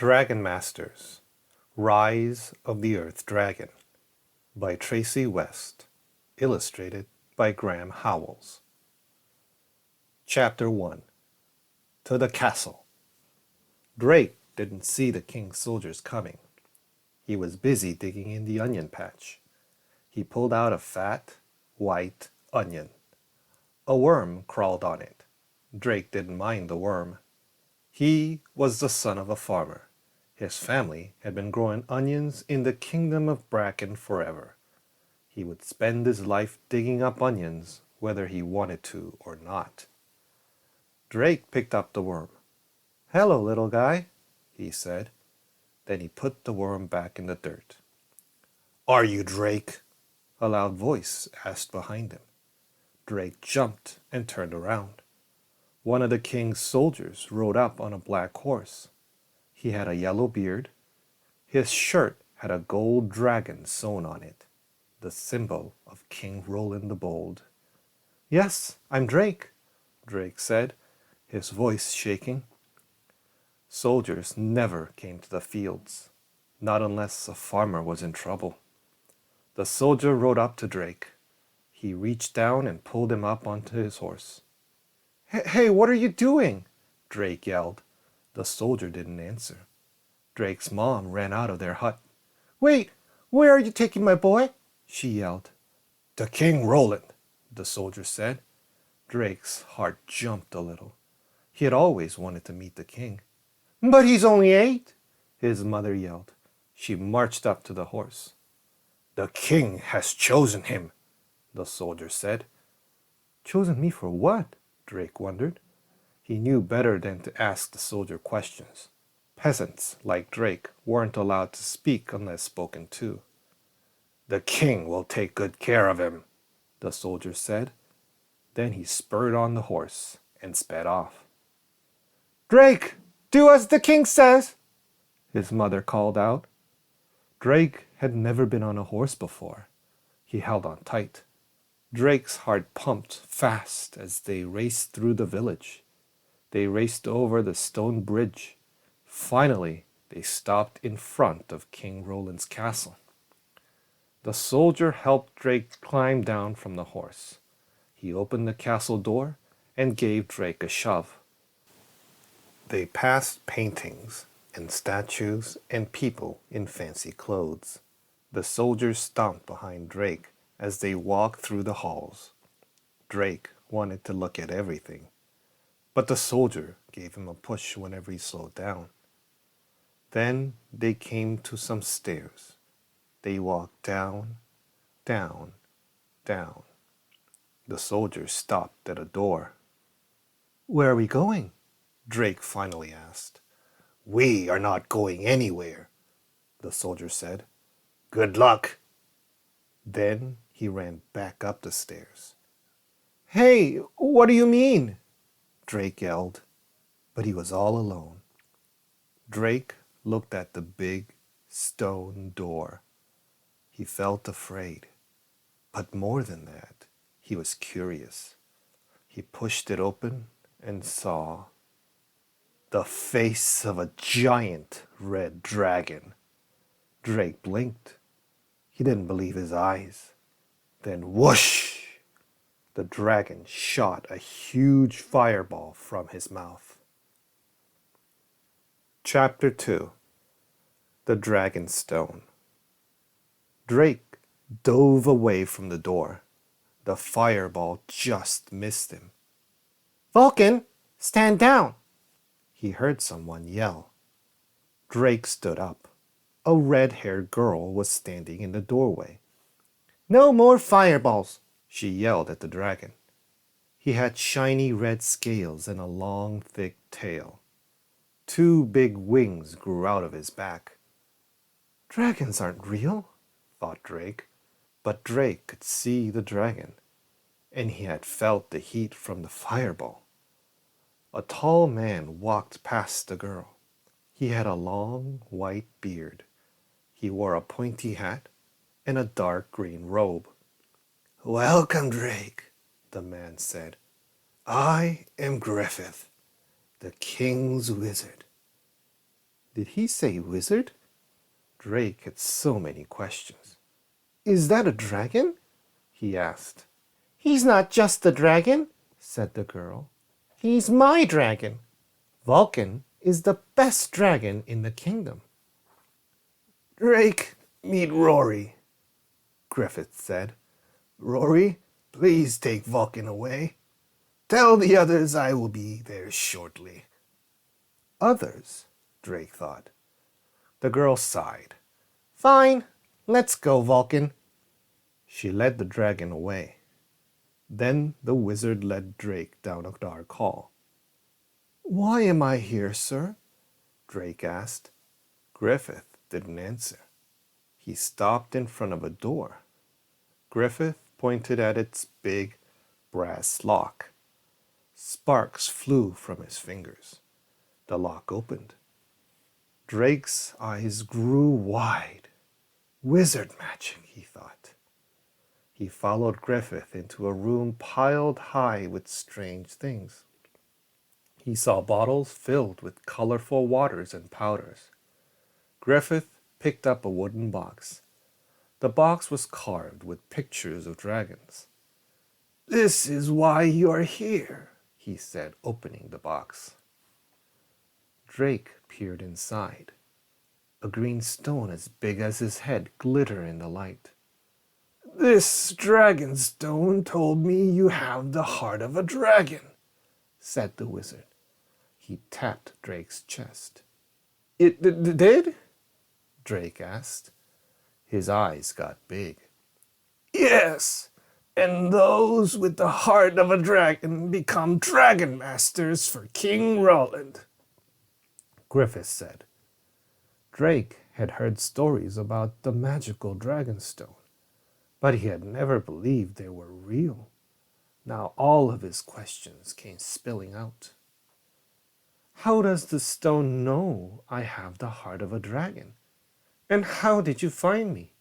Dragon Masters, Rise of the Earth Dragon by Tracy West, illustrated by Graham Howells. Chapter 1. To the Castle. Drake didn't see the king's soldiers coming. He was busy digging in the onion patch. He pulled out a fat, white onion. A worm crawled on it. Drake didn't mind the worm. He was the son of a farmer. His family had been growing onions in the kingdom of Bracken forever. He would spend his life digging up onions, whether he wanted to or not. Drake picked up the worm. "Hello, little guy," he said. Then he put the worm back in the dirt. "Are you Drake?" a loud voice asked behind him. Drake jumped and turned around. One of the king's soldiers rode up on a black horse. He had a yellow beard. His shirt had a gold dragon sewn on it, the symbol of King Roland the Bold. "Yes, I'm Drake," Drake said, his voice shaking. Soldiers never came to the fields, not unless a farmer was in trouble. The soldier rode up to Drake. He reached down and pulled him up onto his horse. Hey, what are you doing?" Drake yelled. The soldier didn't answer. Drake's mom ran out of their hut. "Wait, where are you taking my boy?" she yelled. "To King Roland," the soldier said. Drake's heart jumped a little. He had always wanted to meet the king. "But he's only 8, his mother yelled. She marched up to the horse. "The king has chosen him," the soldier said. "Chosen me for what?" Drake wondered. He knew better than to ask the soldier questions. Peasants like Drake weren't allowed to speak unless spoken to. "The king will take good care of him," the soldier said. Then he spurred on the horse and sped off. "Drake, do as the king says," his mother called out. Drake had never been on a horse before. He held on tight. Drake's heart pumped fast as they raced through the village. They raced over the stone bridge. Finally, they stopped in front of King Roland's castle. The soldier helped Drake climb down from the horse. He opened the castle door and gave Drake a shove. They passed paintings and statues and people in fancy clothes. The soldiers stomped behind Drake as they walked through the halls. Drake wanted to look at everything, but the soldier gave him a push whenever he slowed down. Then they came to some stairs. They walked down, down, down. The soldier stopped at a door. "Where are we going?" Drake finally asked. "We are not going anywhere," the soldier said. "Good luck." Then he ran back up the stairs. "Hey, what do you mean?" Drake yelled, but he was all alone. Drake looked at the big stone door. He felt afraid, but more than that, he was curious. He pushed it open and saw the face of a giant red dragon. Drake blinked. He didn't believe his eyes. Then whoosh! The dragon shot a huge fireball from his mouth. Chapter 2. The Dragonstone. Drake dove away from the door. The fireball just missed him. "Vulcan, stand down!" He heard someone yell. Drake stood up. A red-haired girl was standing in the doorway. "No more fireballs," she yelled at the dragon. He had shiny red scales and a long, thick tail. 2 big wings grew out of his back. "Dragons aren't real," thought Drake. But Drake could see the dragon, and he had felt the heat from the fireball. A tall man walked past the girl. He had a long, white beard. He wore a pointy hat and a dark green robe. "Welcome, Drake," the man said. "I am Griffith, the king's wizard." Did he say wizard? Drake had so many questions. Is that a dragon? He asked. He's not just a dragon, said the girl. He's my dragon. Vulcan is the best dragon in the kingdom. Drake, meet Rory, Griffith said. Rory, please take Vulcan away. Tell the others I will be there shortly. Others, Drake thought. The girl sighed. Fine, let's go, Vulcan. She led the dragon away. Then the wizard led Drake down a dark hall. Why am I here, sir? Drake asked. Griffith didn't answer. He stopped in front of a door. Griffith pointed at its big brass lock. Sparks flew from his fingers. The lock opened. Drake's eyes grew wide. Wizard magic, he thought. He followed Griffith into a room piled high with strange things. He saw bottles filled with colorful waters and powders. Griffith picked up a wooden box. The box was carved with pictures of dragons. This is why you are here, he said, opening the box. Drake peered inside. A green stone as big as his head glittered in the light. This Dragonstone told me you have the heart of a dragon, said the wizard. He tapped Drake's chest. It did? Drake asked. His eyes got big. Yes, and those with the heart of a dragon become dragon masters for King Roland, Griffith said. Drake had heard stories about the magical Dragonstone, but he had never believed they were real. Now all of his questions came spilling out. How does the stone know I have the heart of a dragon? And how did you find me?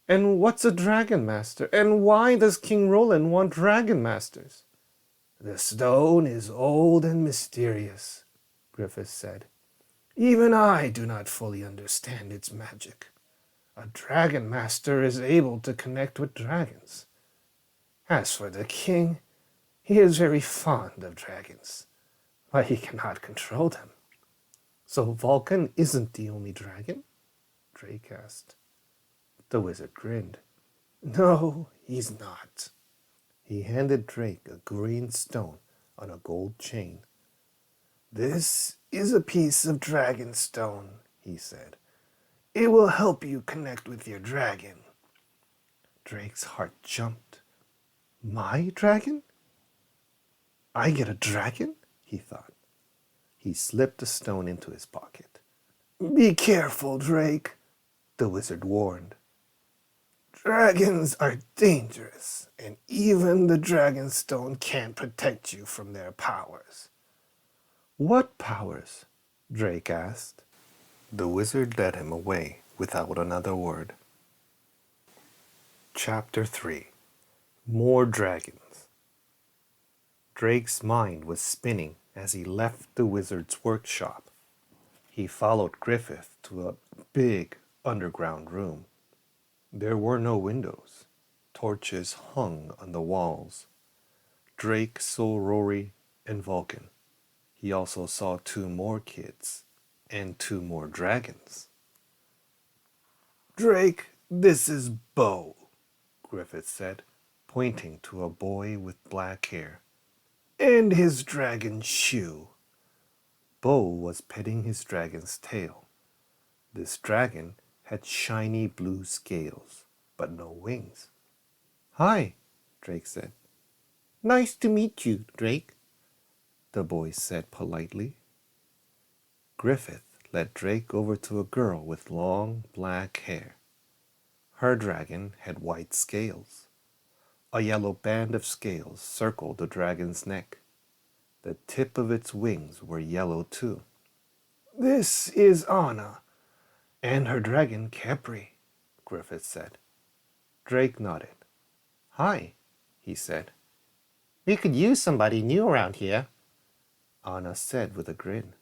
And what's a dragon master? And why does King Roland want dragon masters? The stone is old and mysterious, Griffith said. Even I do not fully understand its magic. A dragon master is able to connect with dragons. As for the king, he is very fond of dragons, but he cannot control them. So Vulcan isn't the only dragon? Drake asked. The wizard grinned. No, he's not. He handed Drake a green stone on a gold chain. This is a piece of Dragonstone, he said. It will help you connect with your dragon. Drake's heart jumped. My dragon? I get a dragon? He thought. He slipped the stone into his pocket. Be careful, Drake, the wizard warned. Dragons are dangerous, and even the Dragonstone can't protect you from their powers. What powers? Drake asked. The wizard led him away without another word. Chapter 3. More Dragons. Drake's mind was spinning as he left the wizard's workshop. He followed Griffith to a big underground room. There were no windows. Torches hung on the walls. Drake saw Rory and Vulcan. He also saw 2 more kids and 2 more dragons. Drake, this is Bo, Griffith said, pointing to a boy with black hair. And his dragon Shoe. Bo was petting his dragon's tail. This dragon had shiny blue scales, but no wings. Hi, Drake said. Nice to meet you, Drake, the boy said politely. Griffith led Drake over to a girl with long black hair. Her dragon had white scales. A yellow band of scales circled the dragon's neck. The tip of its wings were yellow too. This is Anna, and her dragon Capri, Griffith said. Drake nodded. Hi, he said. We could use somebody new around here, Anna said with a grin.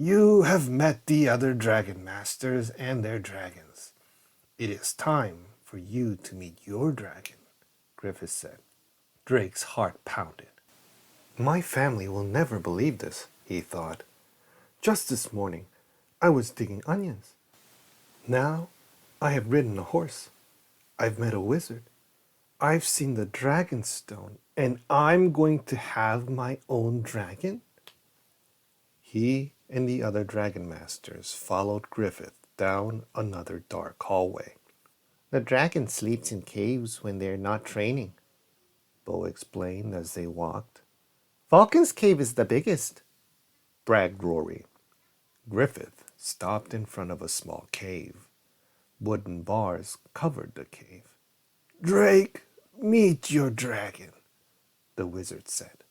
You have met the other dragon masters and their dragons. It is time for you to meet your dragon, Griffith said. Drake's heart pounded. My family will never believe this, he thought. Just this morning, I was digging onions. Now, I have ridden a horse. I've met a wizard. I've seen the Dragonstone, and I'm going to have my own dragon? He and the other dragon masters followed Griffith down another dark hallway. The dragon sleeps in caves when they're not training, Bo explained as they walked. Vulcan's cave is the biggest, bragged Rory. Griffith stopped in front of a small cave. Wooden bars covered the cave. Drake, meet your dragon, the wizard said.